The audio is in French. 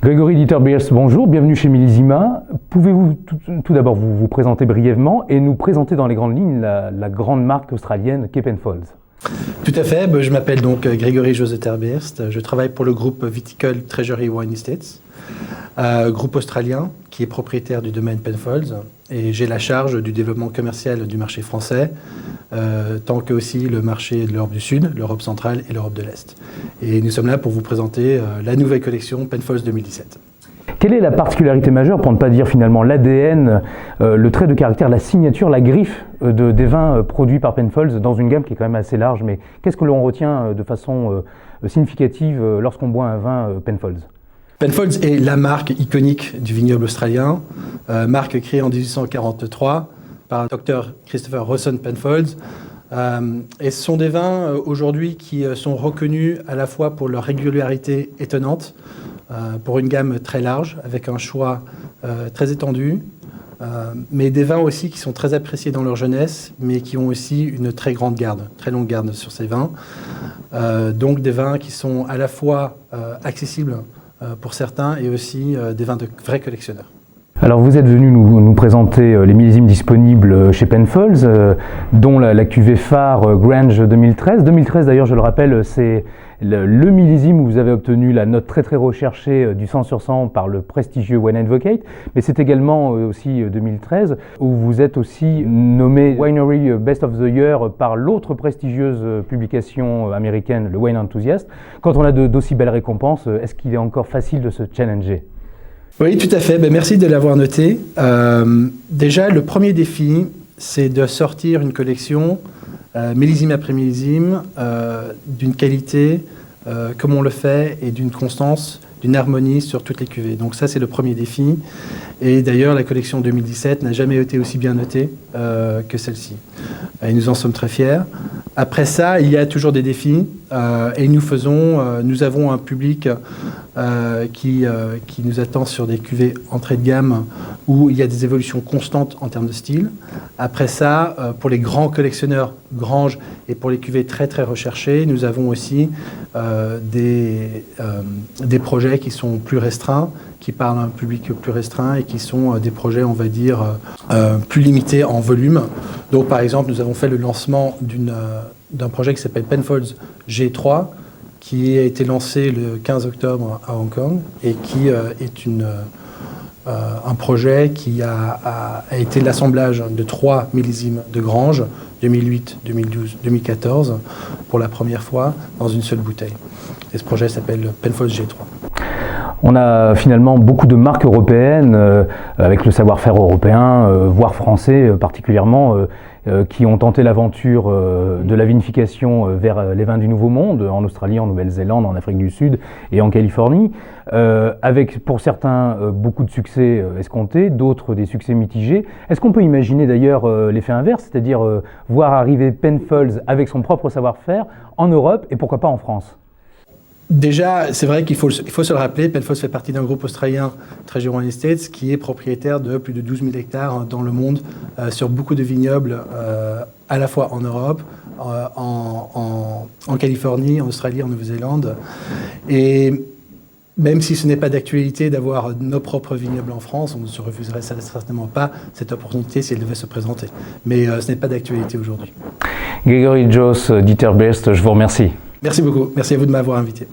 Grégory Dieter-Beers, bonjour, bienvenue chez Millésima. Pouvez-vous tout d'abord vous présenter brièvement et nous présenter dans les grandes lignes la grande marque australienne qu'est Penfolds? Tout à fait, je m'appelle donc Grégory José Dieter-Beers, je travaille pour le groupe viticole Treasury Wine Estates, groupe australien qui est propriétaire du domaine Penfolds, et j'ai la charge du développement commercial du marché français, tant que aussi le marché de l'Europe du Sud, l'Europe centrale et l'Europe de l'Est. Et nous sommes là pour vous présenter la nouvelle collection Penfolds 2017. Quelle est la particularité majeure, pour ne pas dire finalement l'ADN, le trait de caractère, la signature, la griffe des vins produits par Penfolds dans une gamme qui est quand même assez large, mais qu'est-ce que l'on retient de façon significative lorsqu'on boit un vin Penfolds? Penfolds est la marque iconique du vignoble australien, marque créée en 1843 par le Dr Christopher Rawson Penfolds. Et ce sont des vins aujourd'hui qui sont reconnus à la fois pour leur régularité étonnante, pour une gamme très large, avec un choix très étendu, mais des vins aussi qui sont très appréciés dans leur jeunesse, mais qui ont aussi une très grande garde, très longue garde sur ces vins. Donc des vins qui sont à la fois accessibles pour certains et aussi des vins de vrais collectionneurs. Alors vous êtes venu nous présenter les millésimes disponibles chez Penfolds, dont la cuvée phare Grange 2013. 2013 d'ailleurs, je le rappelle, c'est le millésime où vous avez obtenu la note très recherchée du 100 sur 100 par le prestigieux Wine Advocate, mais c'est également aussi 2013 où vous êtes aussi nommé Winery Best of the Year par l'autre prestigieuse publication américaine, le Wine Enthusiast. Quand on a d'aussi belles récompenses, est-ce qu'il est encore facile de se challenger? Oui, tout à fait. Merci de l'avoir noté. Déjà, le premier défi, c'est de sortir une collection millésime après millésime, d'une qualité comme on le fait et d'une constance, d'une harmonie sur toutes les cuvées. Donc ça, c'est le premier défi. Et d'ailleurs, la collection 2017 n'a jamais été aussi bien notée que celle-ci. Et nous en sommes très fiers. Après ça, il y a toujours des défis et nous avons un public qui nous attend sur des cuvées entrée de gamme où il y a des évolutions constantes en termes de style. Après ça, pour les grands collectionneurs Grange et pour les cuvées très recherchées, nous avons aussi des projets qui sont plus restreints, qui parlent à un public plus restreint et qui sont des projets, on va dire, plus limités en volume. Donc par exemple, nous avons fait le lancement d'un projet qui s'appelle Penfolds G3, qui a été lancé le 15 octobre à Hong Kong et qui est un projet qui a été l'assemblage de 3 millésimes de Grange, 2008, 2012, 2014, pour la première fois dans une seule bouteille. Et ce projet s'appelle Penfolds G3. On a finalement beaucoup de marques européennes, avec le savoir-faire européen, voire français particulièrement, qui ont tenté l'aventure de la vinification vers les vins du Nouveau Monde, en Australie, en Nouvelle-Zélande, en Afrique du Sud et en Californie, avec pour certains beaucoup de succès escomptés, d'autres des succès mitigés. Est-ce qu'on peut imaginer d'ailleurs l'effet inverse, c'est-à-dire voir arriver Penfolds avec son propre savoir-faire en Europe et pourquoi pas en France ? Déjà, c'est vrai qu'il faut se le rappeler, Penfolds fait partie d'un groupe australien, Treasury Wine Estates, qui est propriétaire de plus de 12 000 hectares dans le monde, sur beaucoup de vignobles, à la fois en Europe, en Californie, en Australie, en Nouvelle-Zélande. Et même si ce n'est pas d'actualité d'avoir nos propres vignobles en France, on ne se refuserait certainement pas cette opportunité si elle devait se présenter. Mais ce n'est pas d'actualité aujourd'hui. Grégory José Dieter-Beers, je vous remercie. Merci beaucoup. Merci à vous de m'avoir invité.